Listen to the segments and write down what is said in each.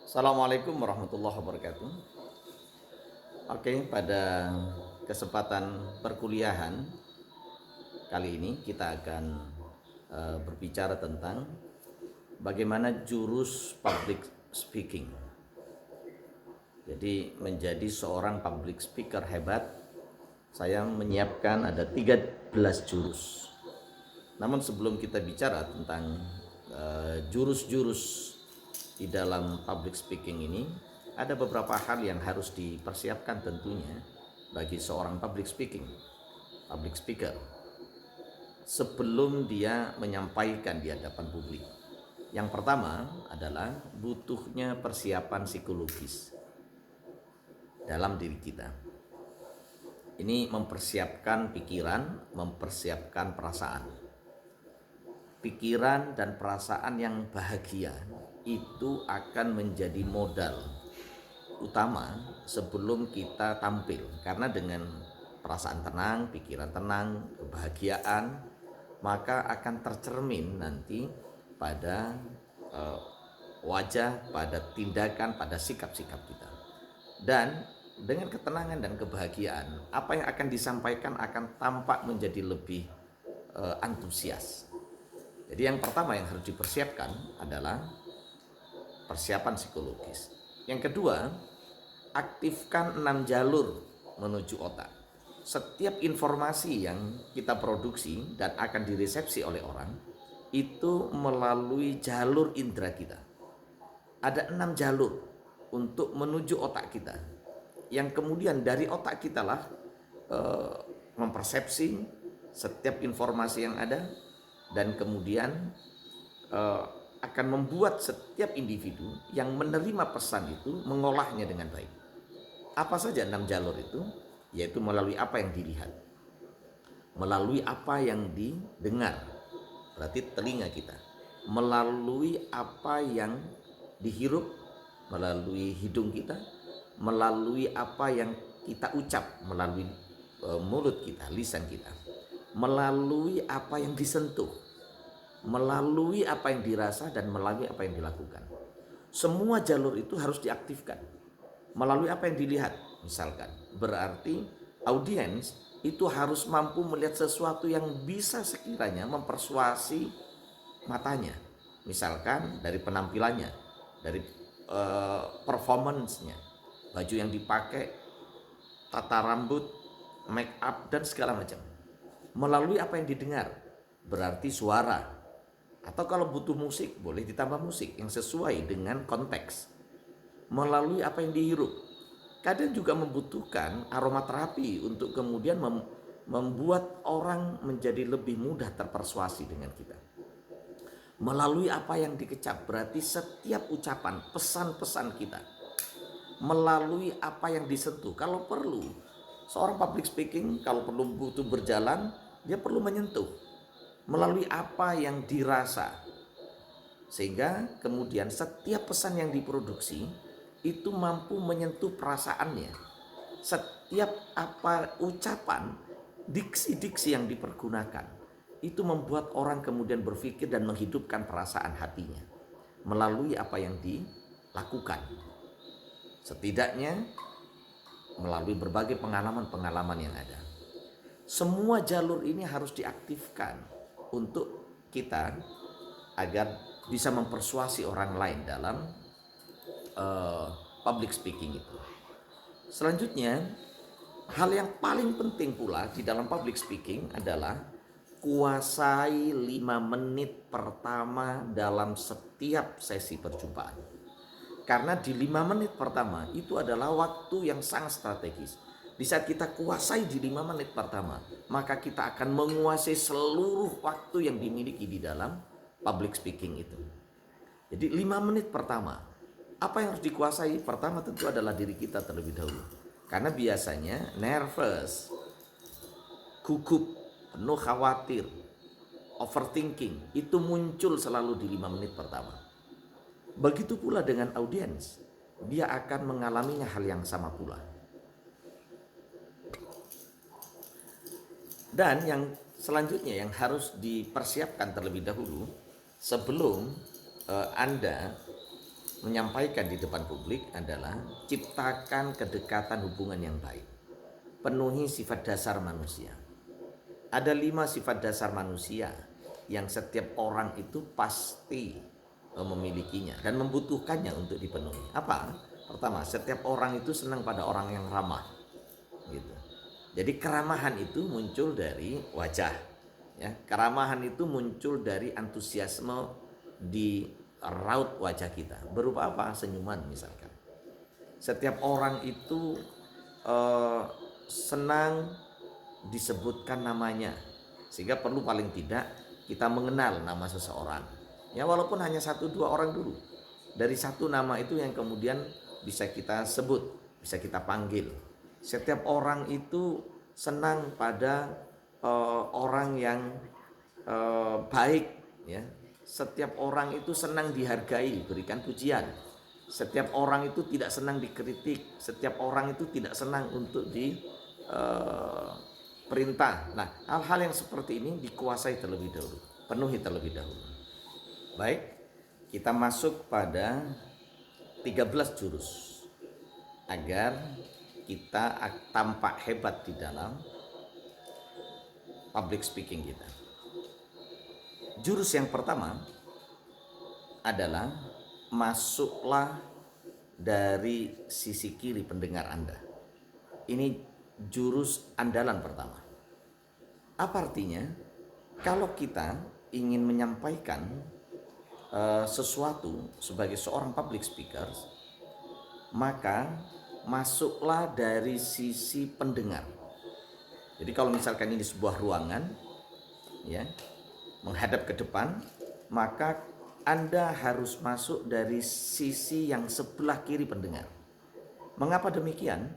Assalamualaikum warahmatullahi wabarakatuh. Oke, pada kesempatan perkuliahan kali ini kita akan berbicara tentang bagaimana jurus public speaking. Jadi menjadi seorang public speaker hebat, saya menyiapkan ada 13 jurus. Namun sebelum kita bicara tentang jurus-jurus di dalam public speaking ini, ada beberapa hal yang harus dipersiapkan tentunya bagi seorang public speaker sebelum dia menyampaikan di hadapan publik. Yang pertama adalah butuhnya persiapan psikologis dalam diri kita. Ini mempersiapkan pikiran, mempersiapkan perasaan. Pikiran dan perasaan yang bahagia itu akan menjadi modal utama sebelum kita tampil, karena dengan perasaan tenang, pikiran tenang, kebahagiaan, maka akan tercermin nanti pada wajah, pada tindakan, pada sikap-sikap kita. Dan dengan ketenangan dan kebahagiaan, apa yang akan disampaikan akan tampak menjadi lebih antusias. Jadi yang pertama yang harus dipersiapkan adalah persiapan psikologis. Yang kedua, aktifkan 6 jalur menuju otak. Setiap informasi yang kita produksi dan akan diresepsi oleh orang itu melalui jalur indera kita. Ada 6 jalur untuk menuju otak kita, yang kemudian dari otak kita lah mempersepsi setiap informasi yang ada, dan kemudian akan membuat setiap individu yang menerima pesan itu mengolahnya dengan baik. Apa saja 6 jalur itu? Yaitu melalui apa yang dilihat, melalui apa yang didengar, berarti telinga kita, melalui apa yang dihirup, melalui hidung kita, melalui apa yang kita ucap, melalui mulut kita, lisan kita, melalui apa yang disentuh, melalui apa yang dirasa, dan melalui apa yang dilakukan. Semua jalur itu harus diaktifkan. Melalui apa yang dilihat, misalkan, berarti audiens itu harus mampu melihat sesuatu yang bisa sekiranya mempersuasi matanya. Misalkan dari penampilannya, dari performance-nya, baju yang dipakai, tata rambut, make up, dan segala macam. Melalui apa yang didengar, berarti suara. Atau kalau butuh musik, boleh ditambah musik yang sesuai dengan konteks. Melalui apa yang dihirup. Kadang juga membutuhkan aromaterapi untuk kemudian membuat orang menjadi lebih mudah terpersuasi dengan kita. Melalui apa yang dikecap, berarti setiap ucapan, pesan-pesan kita. Melalui apa yang disentuh, kalau perlu, seorang public speaking kalau perlu butuh berjalan, dia perlu menyentuh. Melalui apa yang dirasa, sehingga kemudian setiap pesan yang diproduksi itu mampu menyentuh perasaannya. Setiap apa ucapan, diksi-diksi yang dipergunakan itu membuat orang kemudian berpikir dan menghidupkan perasaan hatinya melalui apa yang dilakukan. Setidaknya melalui berbagai pengalaman-pengalaman yang ada. Semua jalur ini harus diaktifkan untuk kita agar bisa mempersuasi orang lain dalam public speaking itu. Selanjutnya, hal yang paling penting pula di dalam public speaking adalah kuasai 5 menit pertama dalam setiap sesi perjumpaan. Karena di 5 menit pertama itu adalah waktu yang sangat strategis. Di saat kita kuasai di 5 menit pertama, maka kita akan menguasai seluruh waktu yang dimiliki di dalam public speaking itu. Jadi 5 menit pertama, apa yang harus dikuasai? Pertama tentu adalah diri kita terlebih dahulu. Karena biasanya nervous, gugup, penuh khawatir, overthinking itu muncul selalu di 5 menit pertama. Begitu pula dengan audiens, dia akan mengalaminya hal yang sama pula. Dan yang selanjutnya yang harus dipersiapkan terlebih dahulu sebelum Anda menyampaikan di depan publik adalah ciptakan kedekatan hubungan yang baik. Penuhi sifat dasar manusia. Ada 5 sifat dasar manusia yang setiap orang itu pasti memilikinya dan membutuhkannya untuk dipenuhi. Apa? Pertama, setiap orang itu senang pada orang yang ramah. Gitu. Jadi keramahan itu muncul dari wajah. Ya, keramahan itu muncul dari antusiasme di raut wajah kita. Berupa apa? Senyuman misalkan. Setiap orang itu senang disebutkan namanya, sehingga perlu paling tidak kita mengenal nama seseorang. Ya, walaupun hanya 1-2 orang dulu. Dari satu nama itu yang kemudian bisa kita sebut, bisa kita panggil. Setiap orang itu senang pada orang yang baik, ya. Setiap orang itu senang dihargai, berikan pujian. Setiap orang itu tidak senang dikritik. Setiap orang itu tidak senang untuk perintah. Nah, hal-hal yang seperti ini dikuasai terlebih dahulu, penuhi terlebih dahulu. Baik, kita masuk pada 13 jurus agar kita tampak hebat di dalam public speaking kita. Jurus yang pertama adalah masuklah dari sisi kiri pendengar Anda. Ini jurus andalan pertama. Apa artinya? Kalau kita ingin menyampaikan sesuatu sebagai seorang public speaker, maka masuklah dari sisi pendengar. Jadi kalau misalkan ini sebuah ruangan, ya, menghadap ke depan, maka Anda harus masuk dari sisi yang sebelah kiri pendengar. Mengapa demikian?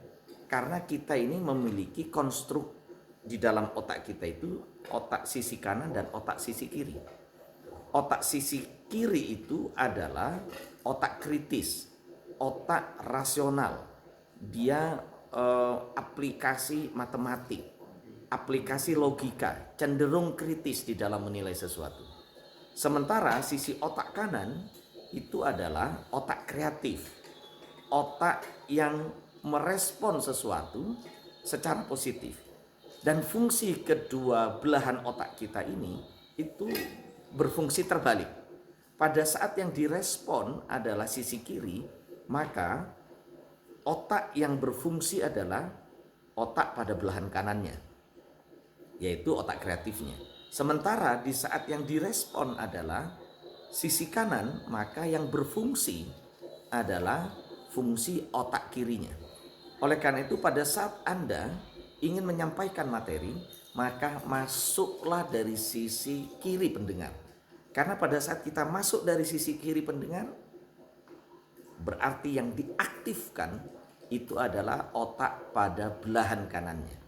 Karena kita ini memiliki konstruk di dalam otak kita itu otak sisi kanan dan otak sisi kiri. Otak sisi kiri itu adalah otak kritis, otak rasional. Dia aplikasi matematik, aplikasi logika, cenderung kritis di dalam menilai sesuatu. Sementara sisi otak kanan itu adalah otak kreatif, otak yang merespon sesuatu secara positif. Dan fungsi kedua belahan otak kita ini itu berfungsi terbalik. Pada saat yang direspon adalah sisi kiri, maka otak yang berfungsi adalah otak pada belahan kanannya, yaitu otak kreatifnya. Sementara di saat yang direspon adalah sisi kanan, maka yang berfungsi adalah fungsi otak kirinya. Oleh karena itu pada saat Anda ingin menyampaikan materi, maka masuklah dari sisi kiri pendengar. Karena pada saat kita masuk dari sisi kiri pendengar, berarti yang diaktifkan itu adalah otak pada belahan kanannya,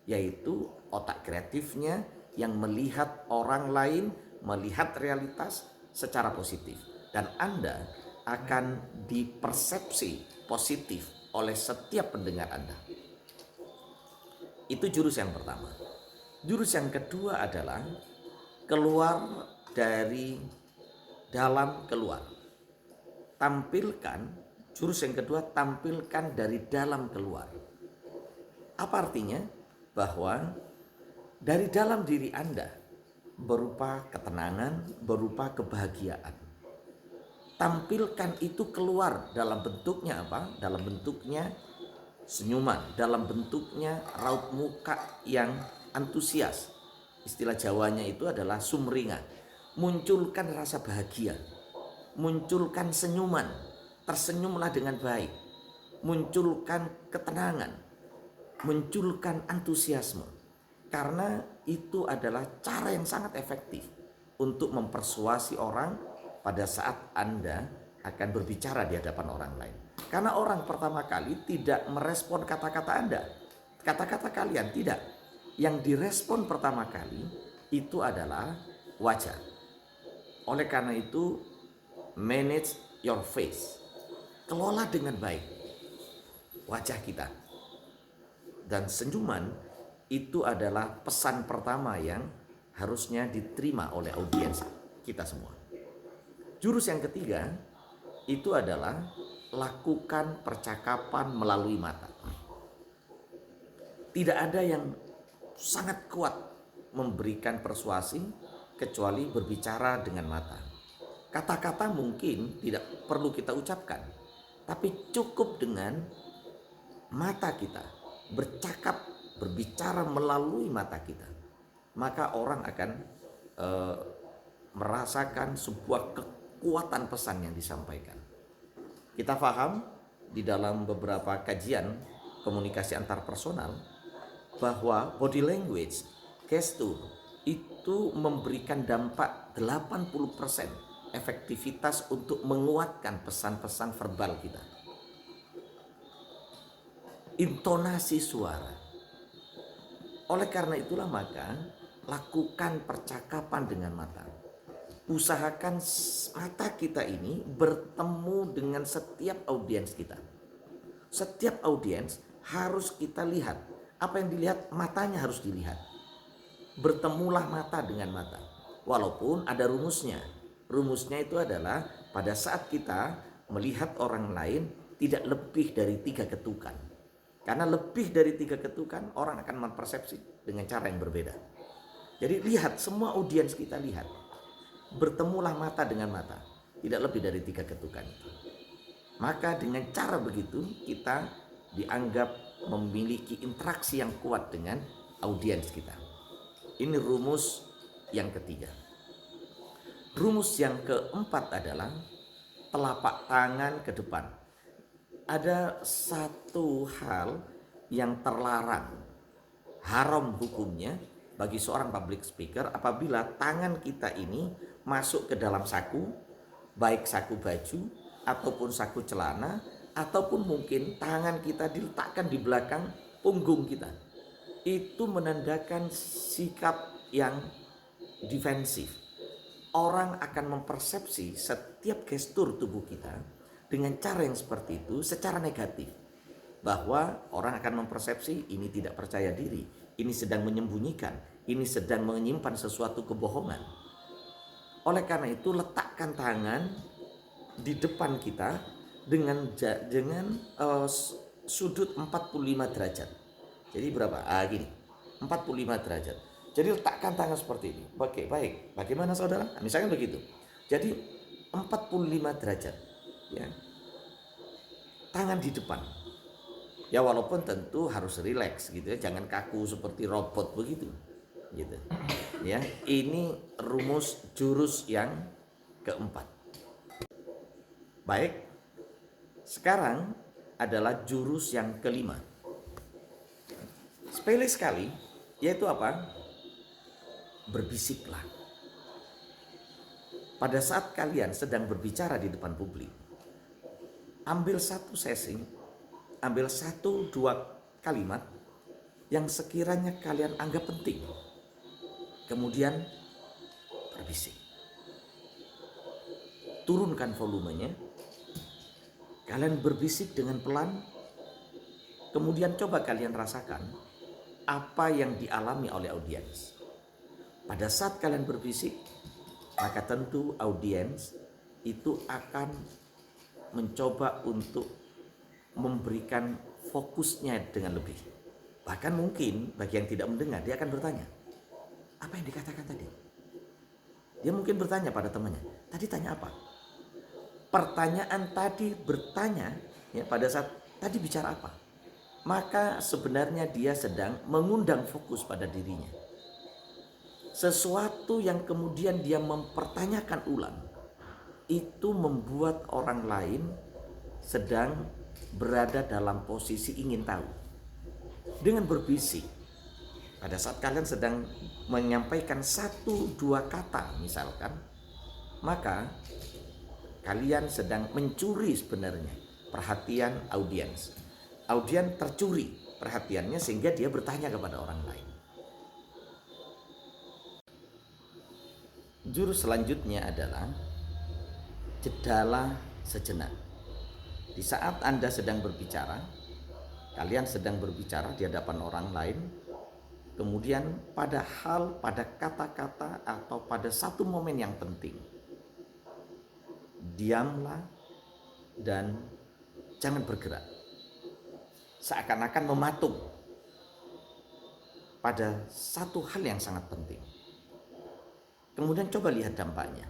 yaitu otak kreatifnya yang melihat orang lain, melihat realitas secara positif. Dan Anda akan dipersepsi positif oleh setiap pendengar Anda. Itu jurus yang pertama. Jurus yang kedua adalah keluar dari dalam keluar. Tampilkan, jurus yang kedua, tampilkan dari dalam keluar. Apa artinya? Bahwa dari dalam diri Anda berupa ketenangan, berupa kebahagiaan. Tampilkan itu keluar dalam bentuknya apa? Dalam bentuknya senyuman, dalam bentuknya raut muka yang antusias. Istilah Jawanya itu adalah sumringah. Munculkan rasa bahagia, munculkan senyuman, tersenyumlah dengan baik, munculkan ketenangan, munculkan antusiasme. Karena itu adalah cara yang sangat efektif untuk mempersuasi orang pada saat Anda akan berbicara di hadapan orang lain. Karena orang pertama kali tidak merespon kata-kata Anda, kata-kata kalian tidak. Yang direspon pertama kali itu adalah wajah. Oleh karena itu, manage your face. Kelola dengan baik wajah kita. Dan senyuman itu adalah pesan pertama yang harusnya diterima oleh audiens kita semua. Jurus yang ketiga itu adalah lakukan percakapan melalui mata. Tidak ada yang sangat kuat memberikan persuasi kecuali berbicara dengan mata. Kata-kata mungkin tidak perlu kita ucapkan, tapi cukup dengan mata kita bercakap, berbicara melalui mata kita, maka orang akan merasakan sebuah kekuatan pesan yang disampaikan. Kita paham di dalam beberapa kajian komunikasi antar personal bahwa body language, gestur itu memberikan dampak 80% efektivitas untuk menguatkan pesan-pesan verbal kita. Intonasi suara. Oleh karena itulah maka lakukan percakapan dengan mata. Usahakan mata kita ini bertemu dengan setiap audiens kita. Setiap audiens harus kita lihat. Apa yang dilihat, matanya harus dilihat. Bertemulah mata dengan mata. Walaupun ada rumusnya. Rumusnya itu adalah pada saat kita melihat orang lain tidak lebih dari 3 ketukan. Karena lebih dari 3 ketukan orang akan mempersepsi dengan cara yang berbeda. Jadi lihat, semua audiens kita lihat. Bertemulah mata dengan mata. Tidak lebih dari 3 ketukan. Maka dengan cara begitu kita dianggap memiliki interaksi yang kuat dengan audiens kita. Ini rumus yang ketiga. Rumus yang keempat adalah telapak tangan ke depan. Ada satu hal yang terlarang, haram hukumnya bagi seorang public speaker apabila tangan kita ini masuk ke dalam saku, baik saku baju ataupun saku celana, ataupun mungkin tangan kita diletakkan di belakang punggung kita. Itu menandakan sikap yang defensif. Orang akan mempersepsi setiap gestur tubuh kita dengan cara yang seperti itu secara negatif. Bahwa orang akan mempersepsi ini tidak percaya diri, ini sedang menyembunyikan, ini sedang menyimpan sesuatu kebohongan. Oleh karena itu letakkan tangan di depan kita dengan sudut 45 derajat. Jadi berapa? Gini, 45 derajat. Jadi letakkan tangan seperti ini. Oke, baik. Bagaimana saudara? Misalnya begitu. Jadi 45 derajat. Ya. Tangan di depan. Ya walaupun tentu harus rileks gitu ya, jangan kaku seperti robot begitu. Gitu. Ya, ini rumus jurus yang keempat. Baik. Sekarang adalah jurus yang kelima. Sepele sekali, yaitu apa? Berbisiklah. Pada saat kalian sedang berbicara di depan publik, ambil satu sesi, ambil 1-2 kalimat yang sekiranya kalian anggap penting. Kemudian berbisik. Turunkan volumenya. Kalian berbisik dengan pelan. Kemudian coba kalian rasakan apa yang dialami oleh audiens. Pada saat kalian berbisik, maka tentu audiens itu akan mencoba untuk memberikan fokusnya dengan lebih. Bahkan mungkin bagi yang tidak mendengar, dia akan bertanya, apa yang dikatakan tadi? Dia mungkin bertanya pada temannya, tadi tanya apa? Pertanyaan tadi bertanya ya, pada saat tadi bicara apa? Maka sebenarnya dia sedang mengundang fokus pada dirinya. Sesuatu yang kemudian dia mempertanyakan ulang, itu membuat orang lain sedang berada dalam posisi ingin tahu. Dengan berbisik, pada saat kalian sedang menyampaikan 1-2 kata misalkan, maka kalian sedang mencuri sebenarnya perhatian audiens. Audiens tercuri perhatiannya sehingga dia bertanya kepada orang lain. Jurus selanjutnya adalah jedalah sejenak. Di saat Anda sedang berbicara, kalian sedang berbicara di hadapan orang lain, kemudian pada kata-kata atau pada satu momen yang penting, diamlah, dan jangan bergerak. Seakan-akan mematung pada satu hal yang sangat penting. Kemudian coba lihat dampaknya.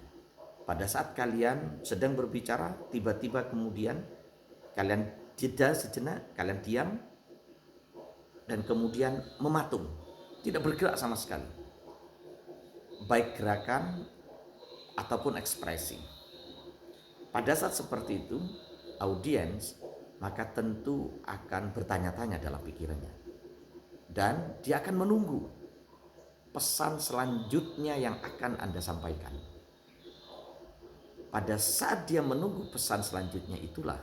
Pada saat kalian sedang berbicara, tiba-tiba kemudian kalian jeda sejenak, kalian diam, dan kemudian mematung, tidak bergerak sama sekali, baik gerakan ataupun ekspresi. Pada saat seperti itu, audiens maka tentu akan bertanya-tanya dalam pikirannya, dan dia akan menunggu pesan selanjutnya yang akan Anda sampaikan. Pada saat dia menunggu pesan selanjutnya itulah,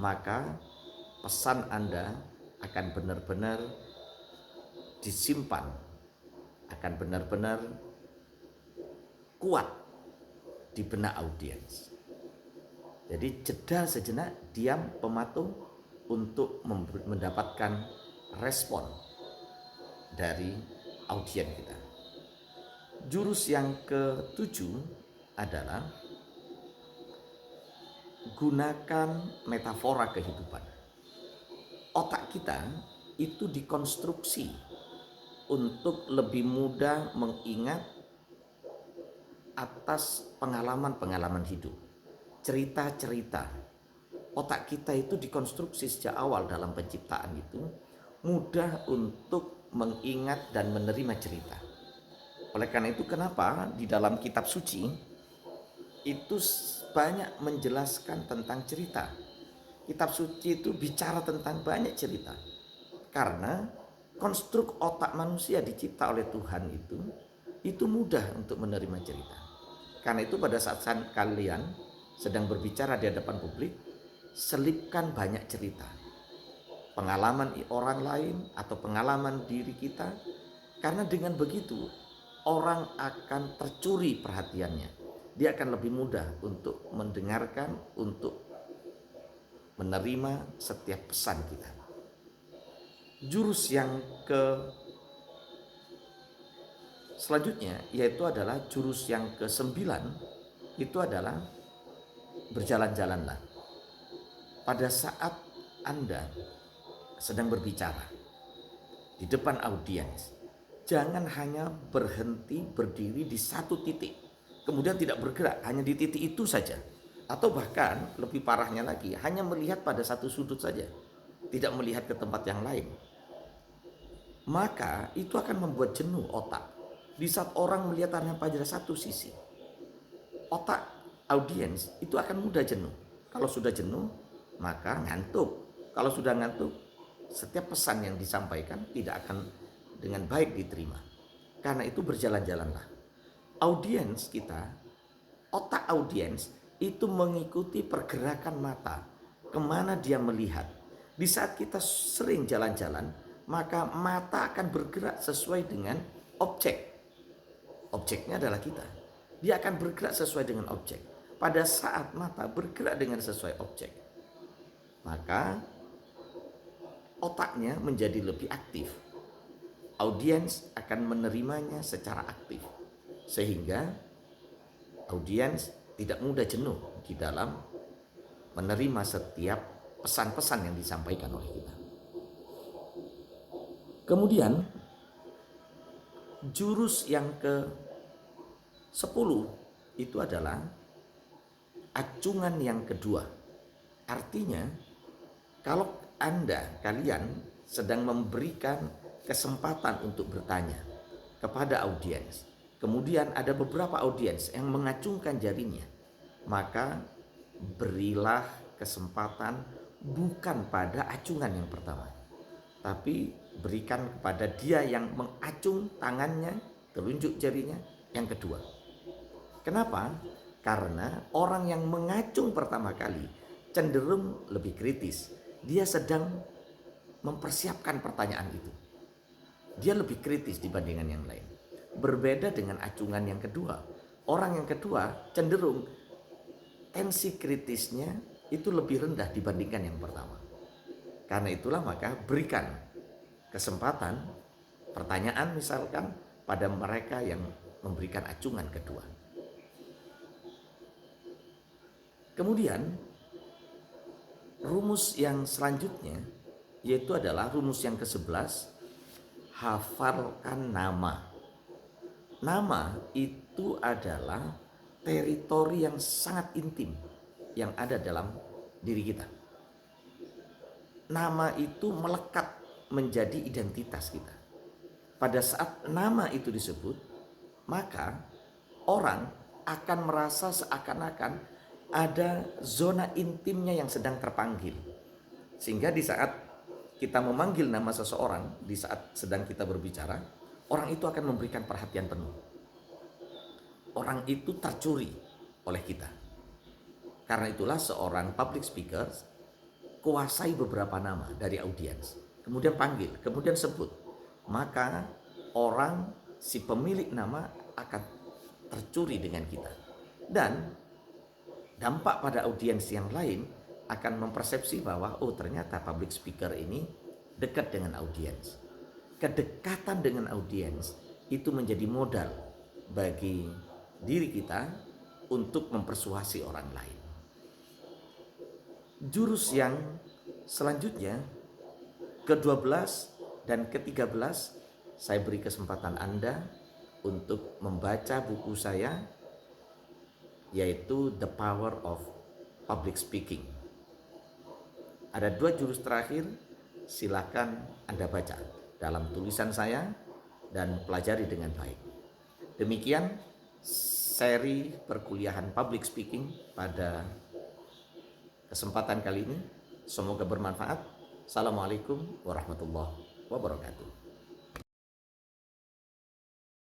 maka pesan Anda akan benar-benar disimpan, akan benar-benar kuat di benak audiens. Jadi jeda sejenak, diam, pematung untuk mendapatkan respon dari audiens kita. Jurus yang ketujuh adalah gunakan metafora kehidupan. Otak kita itu dikonstruksi untuk lebih mudah mengingat atas pengalaman-pengalaman hidup, cerita-cerita. Otak kita itu dikonstruksi sejak awal dalam penciptaan itu mudah untuk mengingat dan menerima cerita. Oleh karena itu kenapa di dalam kitab suci itu banyak menjelaskan tentang cerita. Kitab suci itu bicara tentang banyak cerita. Karena konstruk otak manusia dicipta oleh Tuhan itu mudah untuk menerima cerita. Karena itu pada saat kalian sedang berbicara di hadapan publik, selipkan banyak cerita. Pengalaman orang lain atau pengalaman diri kita. Karena dengan begitu orang akan tercuri perhatiannya. Dia akan lebih mudah untuk mendengarkan, untuk menerima setiap pesan kita. Jurus yang selanjutnya yaitu adalah jurus yang ke-9, itu adalah berjalan-jalanlah. Pada saat Anda sedang berbicara di depan audiens, jangan hanya berhenti berdiri di satu titik, kemudian tidak bergerak, hanya di titik itu saja. Atau bahkan lebih parahnya lagi, hanya melihat pada satu sudut saja, tidak melihat ke tempat yang lain. Maka itu akan membuat jenuh otak. Di saat orang melihat hanya pada satu sisi, otak audiens itu akan mudah jenuh. Kalau sudah jenuh, maka ngantuk. Kalau sudah ngantuk, setiap pesan yang disampaikan tidak akan dengan baik diterima. Karena itu berjalan-jalanlah. Audiens kita, otak audiens itu mengikuti pergerakan mata, kemana dia melihat. Di saat kita sering jalan-jalan, maka mata akan bergerak sesuai dengan objek. Objeknya adalah kita. Dia akan bergerak sesuai dengan objek. Pada saat mata bergerak dengan sesuai objek, maka otaknya menjadi lebih aktif. Audiens akan menerimanya secara aktif, sehingga audiens tidak mudah jenuh di dalam menerima setiap pesan-pesan yang disampaikan oleh kita. Kemudian jurus yang ke-10 itu adalah acungan yang kedua. Artinya kalau kalian sedang memberikan kesempatan untuk bertanya kepada audiens, kemudian ada beberapa audiens yang mengacungkan jarinya, maka berilah kesempatan bukan pada acungan yang pertama, tapi berikan kepada dia yang mengacung tangannya, telunjuk jarinya yang kedua. Kenapa? Karena orang yang mengacung pertama kali cenderung lebih kritis. Dia sedang mempersiapkan pertanyaan itu. Dia lebih kritis dibandingkan yang lain. Berbeda dengan acungan yang kedua. Orang yang kedua cenderung tensi kritisnya itu lebih rendah dibandingkan yang pertama. Karena itulah maka berikan kesempatan pertanyaan misalkan pada mereka yang memberikan acungan kedua. Kemudian rumus yang selanjutnya yaitu adalah rumus yang ke-11, hafalkan nama. Nama itu adalah teritori yang sangat intim yang ada dalam diri kita. Nama itu melekat menjadi identitas kita. Pada saat nama itu disebut, maka orang akan merasa seakan-akan ada zona intimnya yang sedang terpanggil. Sehingga di saat kita memanggil nama seseorang, di saat sedang kita berbicara, orang itu akan memberikan perhatian penuh. Orang itu tercuri oleh kita. Karena itulah seorang public speaker kuasai beberapa nama dari audiens, kemudian panggil, kemudian sebut, maka orang, si pemilik nama akan tercuri dengan kita. Dan dampak pada audiens yang lain akan mempersepsi bahwa oh ternyata public speaker ini dekat dengan audiens. Kedekatan dengan audiens itu menjadi modal bagi diri kita untuk mempersuasi orang lain. Jurus yang selanjutnya, ke-12 dan ke-13, saya beri kesempatan Anda untuk membaca buku saya, yaitu The Power of Public Speaking. Ada 2 jurus terakhir, silakan Anda baca dalam tulisan saya dan pelajari dengan baik. Demikian seri perkuliahan public speaking pada kesempatan kali ini. Semoga bermanfaat. Assalamualaikum warahmatullahi wabarakatuh.